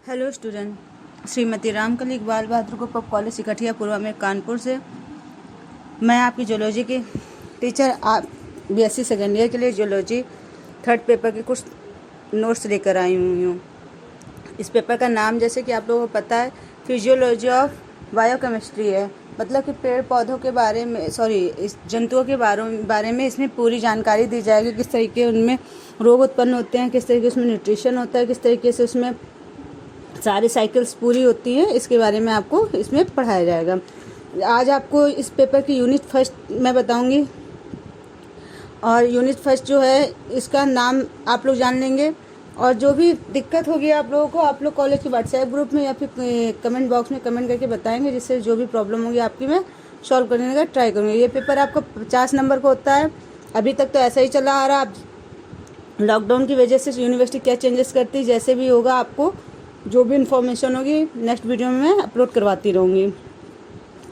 Hello student, Shrimati Ramkali Iqbal बहादुर को pub college सिकठिया पूर्वा में कानपुर से मैं आपकी ज्योलॉजी की टीचर आप बीएससी सेकेंड ईयर के लिए ज्योलॉजी थर्ड पेपर के कुछ नोट्स लेकर आई हुई हूँ। इस पेपर का नाम जैसे कि आप लोगों को पता है फिजियोलॉजी ऑफ बायोकेमिस्ट्री है, मतलब कि पेड़ पौधों के बारे में इस जंतुओं के बारे में इसमें पूरी जानकारी दी जाएगी। किस तरीके उनमें रोग उत्पन्न होते हैं, किस तरीके उसमें न्यूट्रिशन होता है, किस तरीके से उसमें सारी साइकिल्स पूरी होती हैं, इसके बारे में आपको इसमें पढ़ाया जाएगा। आज आपको इस पेपर की यूनिट फर्स्ट मैं बताऊंगी और यूनिट फर्स्ट जो है इसका नाम आप लोग जान लेंगे और जो भी दिक्कत होगी आप लोगों को आप लोग कॉलेज के व्हाट्सएप ग्रुप में या फिर कमेंट बॉक्स में कमेंट करके बताएंगे, जिससे जो भी प्रॉब्लम होगी आपकी मैं सॉल्व करने का ट्राई करूँगी। ये पेपर आपका 50 नंबर का होता है। अभी तक तो ऐसा ही चला आ रहा। लॉकडाउन की वजह से यूनिवर्सिटी क्या चेंजेस करती है, जैसे भी होगा आपको जो भी इन्फॉर्मेशन होगी नेक्स्ट वीडियो में मैं अपलोड करवाती रहूँगी।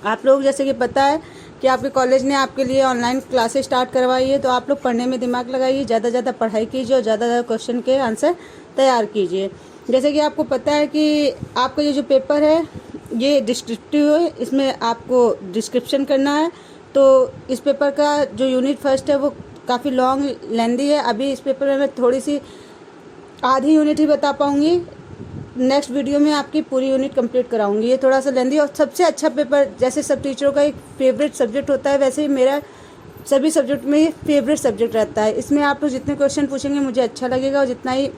आप लोग जैसे कि पता है कि आपके कॉलेज ने आपके लिए ऑनलाइन क्लासेस स्टार्ट करवाई है, तो आप लोग पढ़ने में दिमाग लगाइए, ज़्यादा ज़्यादा पढ़ाई कीजिए और ज़्यादा क्वेश्चन के आंसर तैयार कीजिए। जैसे कि आपको पता है कि आपका ये जो पेपर है ये डिस्क्रिप्टिव है, इसमें आपको डिस्क्रिप्शन करना है। तो इस पेपर का जो यूनिट फर्स्ट है वो काफ़ी लॉन्ग लेंदी है। अभी इस पेपर में मैं थोड़ी सी आधी यूनिट ही बता पाऊँगी, नेक्स्ट वीडियो में आपकी पूरी यूनिट कंप्लीट कराऊंगी। ये थोड़ा सा लेंदी और सबसे अच्छा पेपर, जैसे सब टीचरों का एक फेवरेट सब्जेक्ट होता है वैसे ही मेरा सभी सब्जेक्ट में ये फेवरेट सब्जेक्ट रहता है। इसमें आप लोग जितने क्वेश्चन पूछेंगे मुझे अच्छा लगेगा और जितना ही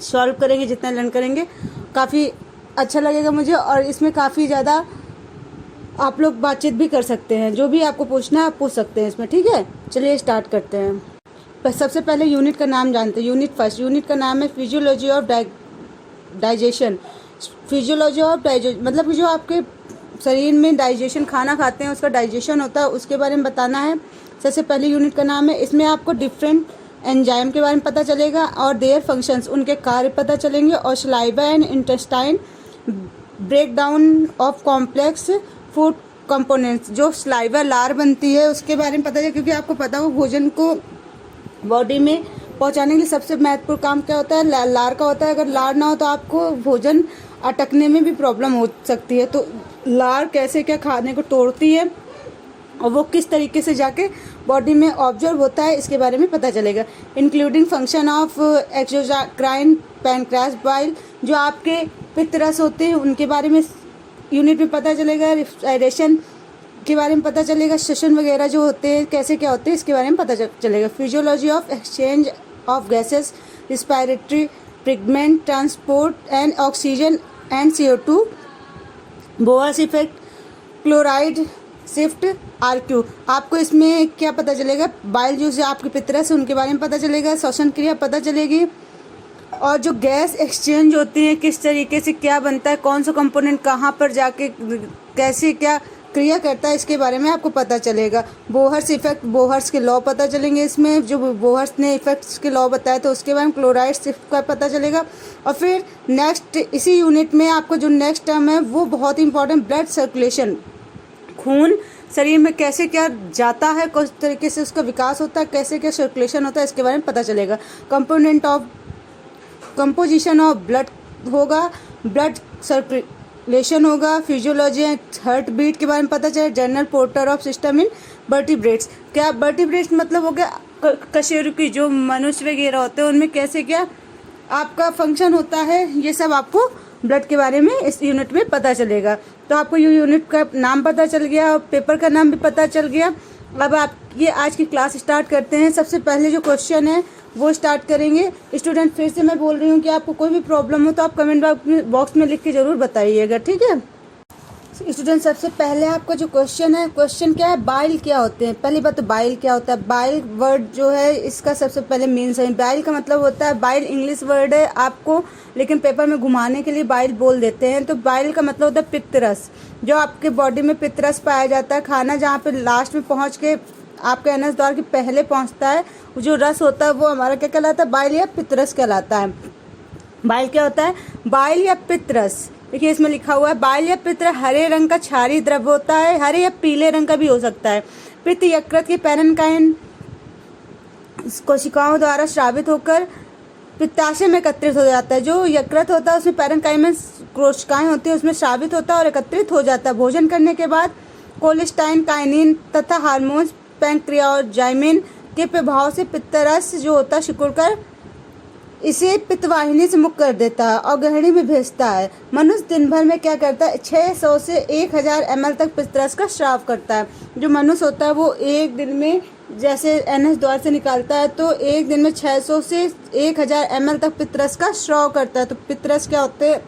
सॉल्व करेंगे, जितना लर्न करेंगे काफ़ी अच्छा लगेगा मुझे। और इसमें काफ़ी ज़्यादा आप लोग बातचीत भी कर सकते हैं, जो भी आपको पूछना है आप पूछ सकते हैं इसमें। ठीक है, चलिए स्टार्ट करते हैं। सबसे पहले यूनिट का नाम जानते हैं। यूनिट फर्स्ट, यूनिट का नाम है physiology of digestion. Physiology of digestion मतलब कि जो आपके शरीर में डाइजेशन, खाना खाते हैं उसका डाइजेशन होता है, उसके बारे में बताना है। सबसे पहले यूनिट का नाम है। इसमें आपको डिफरेंट एंजाइम के बारे में पता चलेगा और देयर फंक्शंस, उनके कार्य पता चलेंगे। और saliva and intestine break down of complex food components, जो सलाइवा लार बनती है उसके बारे में पता चलेगा, क्योंकि आपको पता हो भोजन को बॉडी में पहुंचाने के लिए सबसे महत्वपूर्ण काम क्या होता है, लार का होता है। अगर लार ना हो तो आपको भोजन अटकने में भी प्रॉब्लम हो सकती है। तो लार कैसे क्या खाने को तोड़ती है और वो किस तरीके से जाके बॉडी में ऑब्जर्व होता है, इसके बारे में पता चलेगा। Including function of exocrine pancreas bile, जो आपके पित्तरस होते हैं उनके बारे में यूनिट में पता चलेगा। रेस्पिरेशन के बारे में पता चलेगा। श्वसन वगैरह जो होते हैं कैसे क्या होते हैं इसके बारे में पता चलेगा। Physiology of exchange of gases, respiratory pigment, transport and oxygen and CO2, Bohr's effect, chloride shift, RQ। आपको इसमें क्या पता चलेगा, बाइल जो आपके पित्तरस है उनके बारे में पता चलेगा, श्वसन क्रिया पता चलेगी। और जो गैस एक्सचेंज होती है किस तरीके से क्या बनता है, कौन सा कंपोनेंट कहाँ पर जाके कैसे क्या क्रिया करता है, इसके बारे में आपको पता चलेगा। बोहर्स इफेक्ट, बोहर्स के लॉ पता चलेंगे इसमें, जो बोहर्स ने इफेक्ट्स के लॉ बताया तो उसके बारे में। क्लोराइड शिफ्ट का पता चलेगा। और फिर नेक्स्ट इसी यूनिट में आपको जो नेक्स्ट टर्म है वो बहुत ही इंपॉर्टेंट, ब्लड सर्कुलेशन, खून शरीर में कैसे क्या जाता है, किस तरीके से उसका विकास होता है, कैसे क्या सर्कुलेशन होता है, इसके बारे में पता चलेगा। कंपोजिशन ऑफ ब्लड होगा, ब्लड सर्कुलेशन होगा। फिजियोलॉजी एंड हार्ट बीट के बारे में पता चले। General porter of system in vertebrates, क्या वर्टिब्रेट्स मतलब हो गया कशेरुकी, जो मनुष्य वगैरह होते हैं उनमें कैसे क्या आपका फंक्शन होता है, ये सब आपको ब्लड के बारे में इस यूनिट में पता चलेगा। तो आपको ये यूनिट का नाम पता चल गया और पेपर का नाम भी पता चल गया। अब आप ये आज की क्लास स्टार्ट करते हैं। सबसे पहले जो क्वेश्चन है वो स्टार्ट करेंगे। स्टूडेंट फिर से मैं बोल रही हूँ कि आपको कोई भी प्रॉब्लम हो तो आप कमेंट बॉक्स में लिख के ज़रूर बताइएगा, ठीक है। स्टूडेंट सबसे पहले आपका जो क्वेश्चन है, क्वेश्चन क्या है, बाइल क्या होते हैं। पहली बात तो बाइल क्या होता है। बाइल वर्ड जो है इसका सबसे पहले मीन्स है। बाइल का मतलब होता है, बाइल इंग्लिश वर्ड है आपको लेकिन पेपर में घुमाने के लिए बाइल बोल देते हैं। तो बाइल का मतलब होता है पित्तरस, जो आपके बॉडी में पित्तरस पाया जाता है। खाना जहाँ पे लास्ट में पहुँच के आपके अनस द्वार के पहले पहुँचता है, जो रस होता है वो हमारा क्या कहलाता है, बाइल या पित्तरस कहलाता है। बाइल क्या होता है, बाइल या पित्तरस, देखिए इसमें लिखा हुआ है बाइल या पित्त हरे रंग का क्षारीय द्रव्य होता है, हरे या पीले रंग का भी हो सकता है। पित्त यकृत के पैरेन्काइम कोशिकाओं द्वारा स्रावित होकर पित्ताशय में एकत्रित हो जाता है। जो यकृत होता है उसमें पैरेन्काइमल कोशिकाएं होती है, उसमें स्रावित होता है और एकत्रित हो जाता है। भोजन करने के बाद कोलेस्टाइन, काइनिन तथा हार्मोन्स पैंक्रियाजाइमिन के प्रभाव से पित्तरस जो होता है सिकुड़कर इसे पित्तवाहिनी से मुक्त कर देता है और गहरी में भेजता है। मनुष्य दिन भर में क्या करता है, 600 से 1000 ml तक पित्तरस का स्राव करता है। जो मनुष्य होता है वो एक दिन में, जैसे एनएस द्वार से निकालता है, तो एक दिन में 600 से 1000 ml तक पित्तरस का स्राव करता है। तो पित्तरस क्या होते हैं,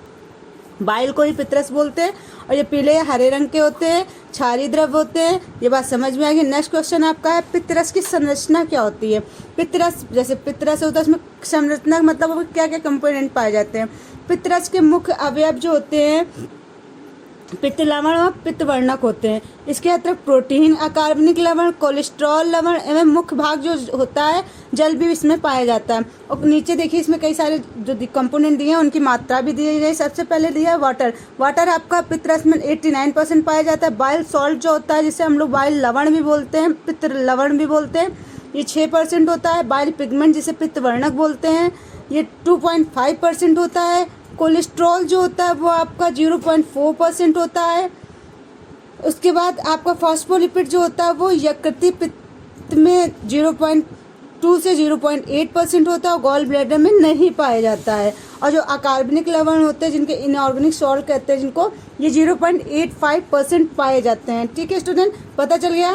बाइल को ही पित्तरस बोलते हैं और ये पीले या हरे रंग के होते हैं, क्षारीय द्रव होते हैं। ये बात समझ में आ गई। नेक्स्ट क्वेश्चन आपका है, पित्तरस की संरचना क्या होती है। पित्तरस, जैसे पित्तरस होता है उसमें संरचना मतलब क्या क्या कंपोनेंट पाए जाते हैं। पित्तरस के मुख्य अवयव जो होते हैं पित्त लवण और पित्त वर्णक होते हैं। इसके अतिरिक्त प्रोटीन, अकार्बनिक लवण, कोलेस्ट्रॉल लवण एवं मुख्य भाग जो होता है जल भी इसमें पाया जाता है। और नीचे देखिए इसमें कई सारे जो कंपोनेंट दिए हैं उनकी मात्रा भी दी गई। सबसे पहले दिया है वाटर। वाटर आपका पित्तरस में 89% पाया जाता है। बाइल सॉल्ट जो होता है जिसे हम लोग बाइल लवण भी बोलते हैं, पित्त लवण भी बोलते हैं, ये 6% होता है। बाइल पिगमेंट जिसे पित्त वर्णक बोलते हैं ये 2.5% होता है। कोलेस्ट्रॉल जो होता है वो आपका 0.4% होता है। उसके बाद आपका फॉस्फोलिपिड जो होता है वो यकृतीय पित्त में 0.2 से 0.8% होता है और गॉल ब्लैडर में नहीं पाया जाता है। और जो अकार्बनिक लवण होते हैं जिनके इनऑर्गेनिक सॉल्ट कहते हैं जिनको, ये 0.85% पाए जाते हैं। ठीक है स्टूडेंट, पता चल गया।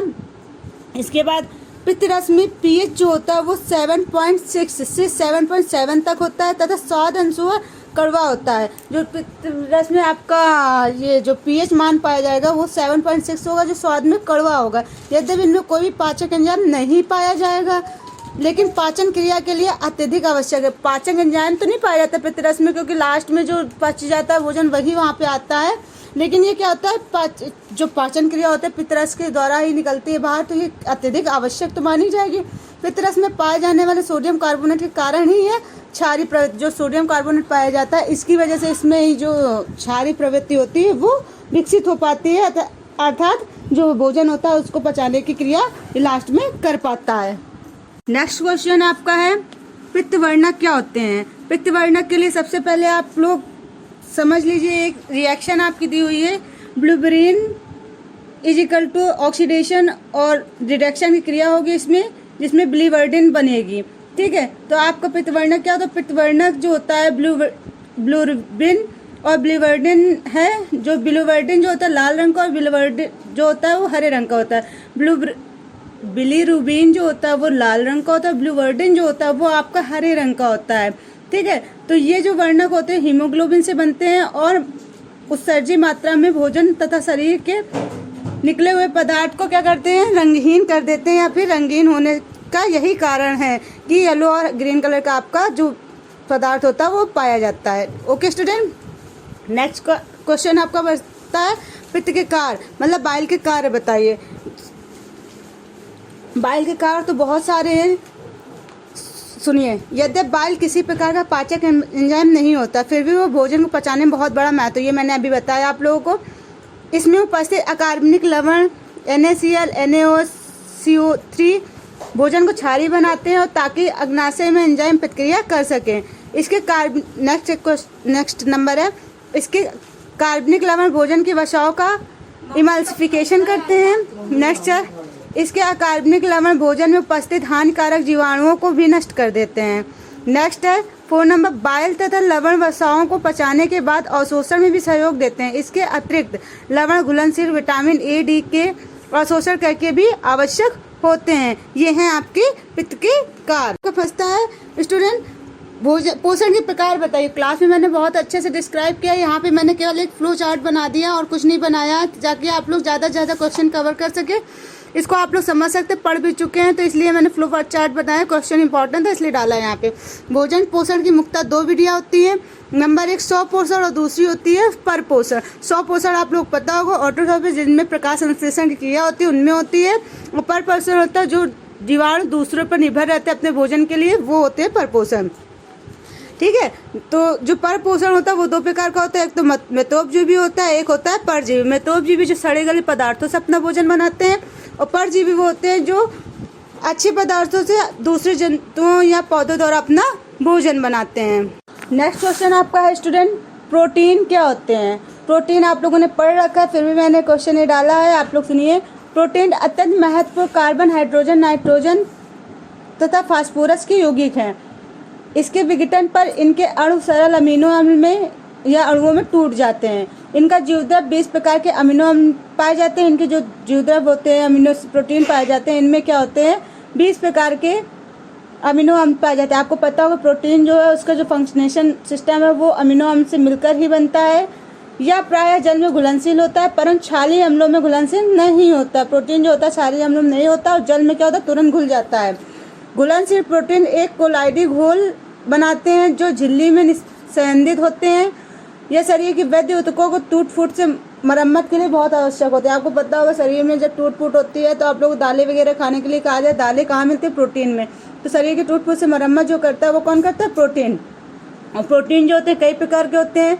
इसके बाद पित्तरस में पीएच जो होता है वो 7.6 से 7.7 तक होता है तथा स्वाद अनुसार कड़वा होता है। जो पित्तरस में आपका ये जो पीएच मान पाया जाएगा वो 7.6 होगा, जो स्वाद में कड़वा होगा। यद्यपि इनमें कोई भी पाचक एंजाइम नहीं पाया जाएगा, लेकिन पाचन क्रिया के लिए अत्यधिक आवश्यक है। पाचक एंजाइम तो नहीं पाया जाता पित्तरस में, क्योंकि लास्ट में जो पच जाता है भोजन वही वहाँ पे आता है। लेकिन ये क्या होता है, जो पाचन क्रिया होता है पित्तरस के द्वारा ही निकलती है बाहर, तो ये अत्यधिक आवश्यक तो मानी जाएगी। पित्तरस में पाए जाने वाले सोडियम कार्बोनेट के कारण ही है क्षारीय प्रवृत्ति, जो सोडियम कार्बोनेट पाया जाता है इसकी वजह से इसमें ही जो क्षारीय प्रवृत्ति होती है वो विकसित हो पाती है, अर्थात जो भोजन होता है उसको पचाने की क्रिया लास्ट में कर पाता है। नेक्स्ट क्वेश्चन आपका है, पित्त वर्णक क्या होते हैं। पित्त वर्णक के लिए सबसे पहले आप लोग समझ लीजिए, एक रिएक्शन आपकी दी हुई है, ब्लूबेरिन इजिकल टू ऑक्सीडेशन और रिडक्शन की क्रिया होगी इसमें, जिसमें बिलीवर्डिन बनेगी। ठीक है, तो आपका पित्तवर्णक क्या होता है, पित्तवर्णक जो होता है ब्लूबिन और बिलीवर्डिन है। जो बिलीवर्डिन जो होता है लाल रंग का और बिलीवर्डिन जो होता है वो हरे रंग का होता है। बिलीरुबिन जो होता है वो लाल रंग का होता है, ब्लूवर्डिन जो होता है वो आपका हरे रंग का होता है। ठीक है, तो ये जो वर्णक होते हैं हीमोग्लोबिन से बनते हैं और उत्सर्जी मात्रा में भोजन तथा शरीर के निकले हुए पदार्थ को क्या करते हैं, रंगहीन कर देते हैं, या फिर रंगीन होने का यही कारण है कि येलो और ग्रीन कलर का आपका जो पदार्थ होता है वो पाया जाता है। ओके स्टूडेंट, नेक्स्ट क्वेश्चन आपका बचता है, पित्त के कार्य मतलब बाइल के कार्य बताइए। बाइल के कार्य तो बहुत सारे हैं, सुनिए। यद्यपि बाइल किसी प्रकार का पाचक एंजाइम नहीं होता, फिर भी वो भोजन को पचाने में बहुत बड़ा महत्व, ये मैंने अभी बताया आप लोगों को। इसमें उपस्थित अकार्बनिक लवण NaCl, NaOCO3 भोजन को क्षारीय बनाते हैं और ताकि अग्नाशय में एंजाइम प्रतिक्रिया कर सकें। इसके नेक्स्ट नंबर है, इसके कार्बनिक लवण भोजन की वसाओं का इमल्सिफिकेशन करते हैं। नेक्स्ट है, इसके अकार्बनिक लवण भोजन में उपस्थित हानिकारक जीवाणुओं को भी नष्ट कर देते हैं। नेक्स्ट है 4 नंबर, बाइल तथा लवण वसाओं को पचाने के बाद अवशोषण में भी सहयोग देते हैं। इसके अतिरिक्त लवण घुलनशील विटामिन A, D के अवशोषण करके भी आवश्यक होते हैं। ये हैं आपके पित्त के कार्य। फंसता है स्टूडेंट, पोषण के प्रकार बताइए। क्लास में मैंने बहुत अच्छे से डिस्क्राइब किया, यहाँ पे मैंने केवल एक फ्लो चार्ट बना दिया और कुछ नहीं बनाया, ताकि आप लोग ज़्यादा से ज़्यादा क्वेश्चन कवर कर सके। इसको आप लोग समझ सकते, पढ़ भी चुके हैं, तो इसलिए मैंने फ्लो चार्ट बनाया। क्वेश्चन इंपॉर्टेंट था इसलिए डाला है यहाँ पे। भोजन पोषण की मुख्यतः 2 विधियाँ होती हैं। नंबर 1 स्व पोषण और दूसरी होती है पर पोषण। स्व पोषण आप लोग पता होगा, ऑटोट्रॉफी जिनमें प्रकाश संश्लेषण की क्रिया होती है उनमें होती है। और पर पोषण होता है जो जीवाणु दूसरों पर निर्भर रहते हैं अपने भोजन के लिए, वो होते हैं पर पोषण। ठीक है, तो जो पर पोषण होता है वो 2 प्रकार का होता है। एक तो मितोपजीवी होता है, एक होता है परजीवी। मितोपजीवी जो सड़े गले पदार्थों से अपना भोजन बनाते हैं, और परजीवी वो होते हैं जो अच्छे पदार्थों से दूसरे जंतुओं या पौधों द्वारा अपना भोजन बनाते हैं। नेक्स्ट क्वेश्चन आपका है स्टूडेंट, प्रोटीन क्या होते हैं? प्रोटीन आप लोगों ने पढ़ रखा है, फिर भी मैंने क्वेश्चन ये डाला है, आप लोग सुनिए। प्रोटीन अत्यंत महत्वपूर्ण कार्बन, हाइड्रोजन, नाइट्रोजन तथा फास्फोरस के यौगिक हैं। इसके विघटन पर इनके अणु सरल अमीनो अम्ल में या अणुओं में टूट जाते हैं। इनका जीवद्रव्य 20 प्रकार के अमीनो अम्ल पाए जाते हैं। इनके जो जीवद्रव्य होते हैं, अमीनो प्रोटीन पाए जाते हैं, इनमें क्या होते हैं 20 प्रकार के अमीनो अम्ल पाए जाते हैं। आपको पता होगा प्रोटीन जो है उसका जो फंक्शनेशन सिस्टम है वो अमीनो अम्ल से मिलकर ही बनता है। यह प्रायः जल में घुलनशील होता है, परंतु क्षारीय अम्लों में घुलनशील नहीं होता। प्रोटीन जो होता है क्षारीय अम्लों में नहीं होता और जल में क्या होता है तुरंत घुल जाता है। घुलनशील प्रोटीन एक कोलाइडी घोल बनाते हैं जो झिल्ली में संसाधित होते हैं। यह शरीर की वैद्य ऊतकों को टूट फूट से मरम्मत के लिए बहुत आवश्यक होते हैं। आपको पता होगा शरीर में जब टूट फूट होती है तो आप लोग दालें वगैरह खाने के लिए कहा जाए, दालें कहाँ मिलती है? प्रोटीन में। तो शरीर की टूट फूट से मरम्मत जो करता है वो कौन करता है? प्रोटीन। और प्रोटीन जो होते हैं कई प्रकार के होते हैं,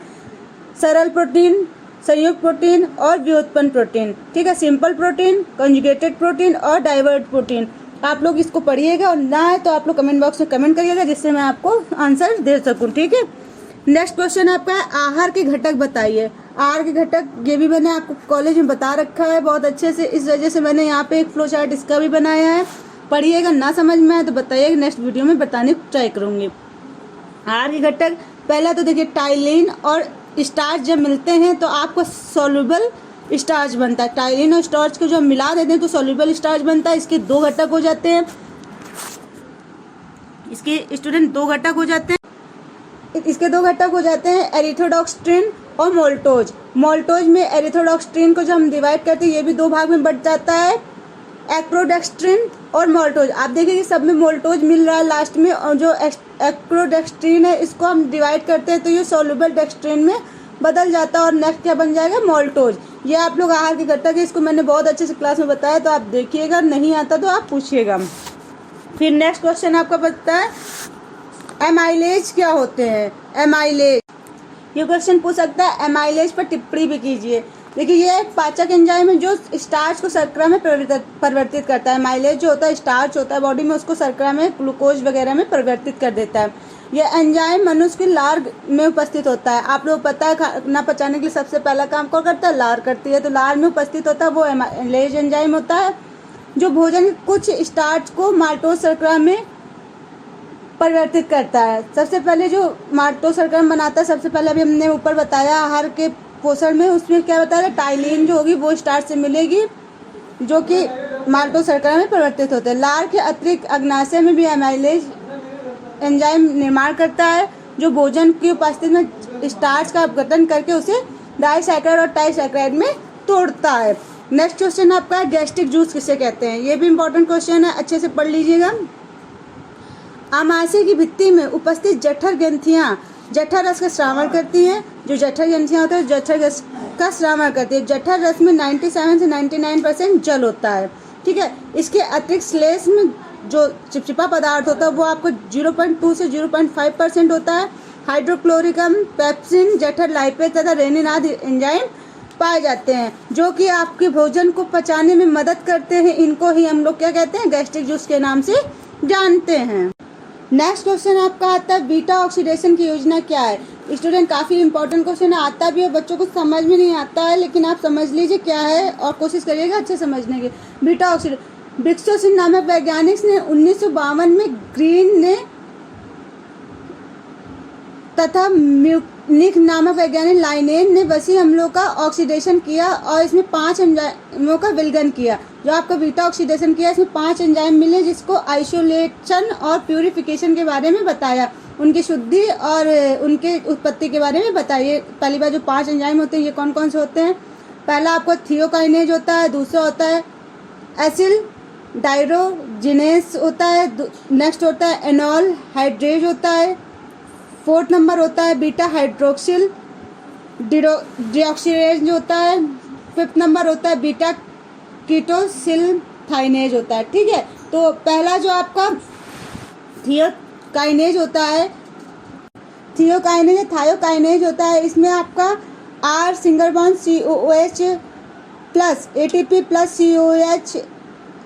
सरल प्रोटीन, संयुक्त प्रोटीन और व्युत्पन्न प्रोटीन। ठीक है, सिंपल प्रोटीन, कंजुगेटेड प्रोटीन और डाइवर्ट प्रोटीन। आप लोग इसको पढ़िएगा और ना है तो आप लोग कमेंट बॉक्स में कमेंट करिएगा जिससे मैं आपको आंसर दे सकूं। ठीक है, नेक्स्ट क्वेश्चन आपका है आहार के घटक बताइए। आहार के घटक ये भी मैंने आपको कॉलेज में बता रखा है बहुत अच्छे से, इस वजह से मैंने यहाँ पे एक फ्लो चार्ट इसका भी बनाया है। पढ़िएगा, ना समझ में आए तो बताइएगा, नेक्स्ट वीडियो में बताने की ट्राई करूँगी। आहार के घटक पहला तो देखिए टाइलिन और स्टार्च जब मिलते हैं तो आपको सोल्यूबल स्टार्च बनता है। टाइलिन और स्टार्च को जब मिला देते हैं तो सोल्यूबल स्टार्च बनता है। इसके दो घटक हो जाते हैं, इसके स्टूडेंट दो घटक हो जाते हैं। इसके दो घटक हो जाते हैं एरिथ्रोडॉक्स्ट्रिन और मोल्टोज। मोल्टोज में एरिथ्रोडॉक्स्ट्रिन को जब हम डिवाइड करते हैं ये भी दो भाग में बट जाता है, एक्रोडेक्स्ट्रिन और मोल्टोज। आप देखिए कि सब में मोल्टोज मिल रहा है लास्ट में, और जो एक्रोडेक्स्ट्रिन है इसको हम डिवाइड करते हैं तो ये सोल्यूबल डेक्स्ट्रिन में बदल जाता है और नेक्स्ट क्या बन जाएगा? मोल्टोज। ये आप लोग आहार के घटक है, इसको मैंने बहुत अच्छे से क्लास में बताया तो आप देखिएगा, नहीं आता तो आप पूछिएगा। फिर नेक्स्ट क्वेश्चन आपका बनता है एमाइलेज क्या होते हैं? एमाइलेज, ये क्वेश्चन पूछ सकता है, एमाइलेज पर टिप्पणी भी कीजिए। देखिए ये एक पाचक एंजाइम है जो स्टार्च को शर्करा में परिवर्तित करता है। एमाइलेज जो होता है स्टार्च होता है बॉडी में, उसको शर्करा में ग्लूकोज वगैरह में परिवर्तित कर देता है। यह एंजाइम मनुष्य की लार में उपस्थित होता है। आप लोग पता है खाना पचाने के लिए सबसे पहला काम कौन करता है? लार करती है। तो लार में उपस्थित होता है वो एमाइलेज एंजाइम होता है जो भोजन के कुछ स्टार्च को माल्टोज शर्करा में परिवर्तित करता है। सबसे पहले जो माल्टोज शर्करा बनाता है, सबसे पहले अभी हमने ऊपर बताया आहार के पोषण में, उसमें क्या बताया? टाइलिन जो होगी वो स्टार्च से मिलेगी जो कि माल्टोज शर्करा में परिवर्तित होते हैं। लार के अतिरिक्त अग्नाशय में भी एमाइलेज एंजाइम निर्माण करता है जो भोजन की उपस्थिति में स्टार्च का अपघटन करके उसे डाइसैकराइड और ट्राइसैकराइड में तोड़ता है। नेक्स्ट क्वेश्चन आपका गैस्ट्रिक जूस किसे कहते हैं? ये भी इंपॉर्टेंट क्वेश्चन है, अच्छे से पढ़ लीजिएगा। आमाशय की भित्ति में उपस्थित जठर ग्रंथियां जठर रस का श्रावण करती हैं। जो जठर ग्रंथियां होती है जठर रस का श्रावण करती है। जठर रस में 97 से 99% जल होता है। ठीक है, इसके अतिरिक्त श्लेष में जो चिपचिपा पदार्थ होता है वो आपको 0.2 से 0.5% होता है। हाइड्रोक्लोरिकम, पेप्सिन, जठर लाइपेज तथा रेनिन आदि एंजाइम पाए जाते हैं जो कि आपके भोजन को पचाने में मदद करते हैं। इनको ही हम लोग क्या कहते हैं? गैस्ट्रिक जूस के नाम से जानते हैं। नेक्स्ट क्वेश्चन आपका आता है बीटा ऑक्सीडेशन की योजना क्या है? स्टूडेंट काफ़ी इंपॉर्टेंट क्वेश्चन है, आता भी है, बच्चों को समझ में नहीं आता है, लेकिन आप समझ लीजिए क्या है और कोशिश करिएगा अच्छे समझने की। बीटा ऑक्सीडेशन विक्सोसिन नामक वैज्ञानिक ने 1952 में ग्रीन ने तथा म्यूनिख नामक वैज्ञानिक लाइनेन ने वसी अम्लों का ऑक्सीडेशन किया और इसमें 5 एंजाइमों का विलयन किया। जो आपका बीटा ऑक्सीडेशन किया इसमें 5 एंजाइम मिले जिसको आइसोलेशन और प्यूरिफिकेशन के बारे में बताया, उनकी शुद्धि और उनके उत्पत्ति के बारे में बताइए। पहली बार जो 5 एंजाइम होते हैं ये कौन कौन से होते हैं? पहला आपको थियोकाइनेज होता है, दूसरा होता है एसिल डाइरोजिनेस होता है, नेक्स्ट होता है एनॉल हाइड्रेज होता है, 4th नंबर होता है बीटा हाइड्रोक्सिल डिऑक्सीरेज होता है, 5th नंबर होता है बीटा कीटोसिलथाइनेज होता है। ठीक है, तो पहला जो आपका थियोकाइनेज होता है, थायोकाइनेज होता है, इसमें आपका R single bond COOH plus ATP plus COH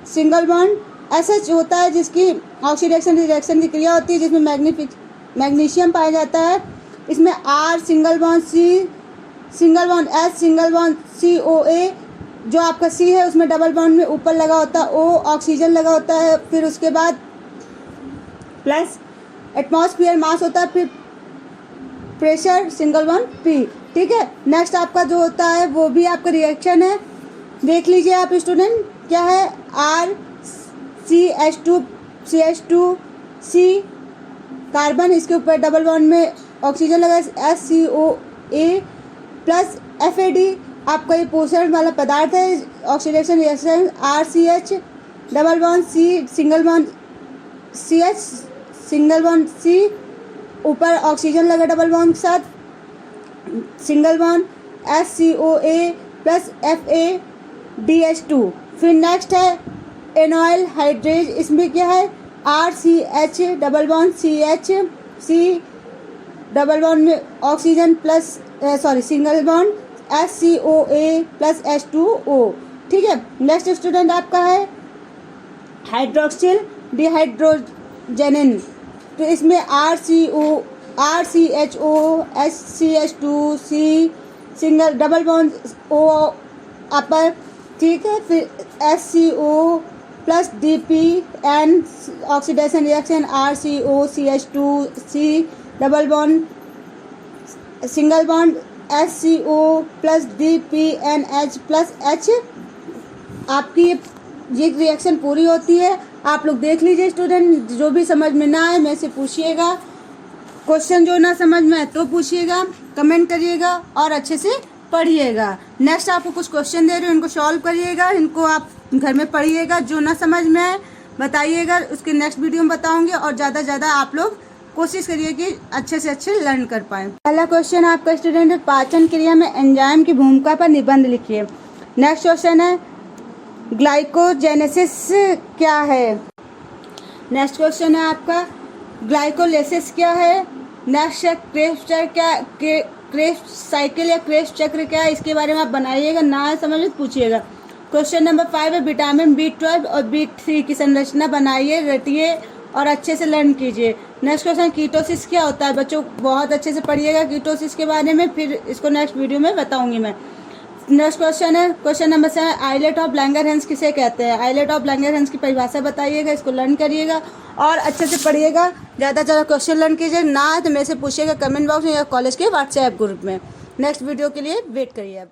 single bond SH होता है जिसकी ऑक्सीडेशन रिएक्शन की क्रिया होती है, जिसमें मैग्नीशियम पाया जाता है। इसमें R single bond C single bond H single bond COA, जो आपका C है उसमें डबल बॉन्ड में ऊपर लगा होता है O, ऑक्सीजन लगा होता है। फिर उसके बाद प्लस एटमॉस्फेयर मास होता है, फिर प्रेशर सिंगल बॉन्ड P। ठीक है, नेक्स्ट आपका जो होता है वो भी आपका रिएक्शन है, देख लीजिए आप स्टूडेंट, क्या है R CH2 C कार्बन, इसके ऊपर डबल बॉन्ड में ऑक्सीजन लगा SCOA प्लस FAD, आपका ये पोषण वाला पदार्थ है। Oxidation reaction RCH double bond C single bond CH single bond C, ऊपर ऑक्सीजन लगा डबल बॉन्ड के साथ, single bond SCOA plus FADH2। फिर नेक्स्ट है एनॉयल हाइड्रेज, इसमें क्या है RCH double bond CH C double bond में oxygen plus single bond SCOA plus H2O। ठीक है, नेक्स्ट स्टूडेंट आपका है हाइड्रोक्सिल डिहाइड्रोजनेन, तो इसमें RCHO HCH2C single double bond O अपर। ठीक है, फिर SCO plus DPN oxidation reaction RCOCH2C double bond single bond SCO plus DPNH plus H। आपकी ये रिएक्शन पूरी होती है। आप लोग देख लीजिए स्टूडेंट, जो भी समझ में ना आए मेरे से पूछिएगा, क्वेश्चन जो ना समझ में आए तो पूछिएगा, कमेंट करिएगा और अच्छे से पढ़िएगा। नेक्स्ट आपको कुछ क्वेश्चन दे रही हूँ, इनको सॉल्व करिएगा, इनको आप घर में पढ़िएगा, जो ना समझ में आए बताइएगा, उसके नेक्स्ट वीडियो में बताऊंगी। और ज़्यादा से ज़्यादा आप लोग कोशिश करिए कि अच्छे से अच्छे लर्न कर पाएँ। पहला क्वेश्चन आपका स्टूडेंट है, पाचन क्रिया में एंजाइम की भूमिका पर निबंध लिखिए। नेक्स्ट क्वेश्चन है ग्लाइकोजेनेसिस क्या है। नेक्स्ट क्वेश्चन है आपका ग्लाइकोलाइसिस क्या है। नेक्स्ट है क्रेब्स साइकिल या क्रेब्स चक्र क्या है, इसके बारे में आप बनाइएगा, ना समझ में पूछिएगा। क्वेश्चन नंबर 5 है विटामिन B12 और B3 की संरचना बनाइए, रटिए और अच्छे से लर्न कीजिए। नेक्स्ट क्वेश्चन कीटोसिस क्या होता है, बच्चों बहुत अच्छे से पढ़िएगा कीटोसिस के बारे में, फिर इसको नेक्स्ट वीडियो में बताऊंगी मैं। नेक्स्ट क्वेश्चन है question number 7 islet of Langerhans किसे कहते हैं। आइलेट ऑफ लैंगरहैंस की परिभाषा बताइएगा, इसको लर्न करिएगा और अच्छे से पढ़िएगा। ज़्यादा से ज़्यादा क्वेश्चन लर्न कीजिए, ना तो मेरे से पूछिएगा कमेंट बॉक्स में या कॉलेज के व्हाट्सएप ग्रुप में। नेक्स्ट वीडियो के लिए वेट करिए अब।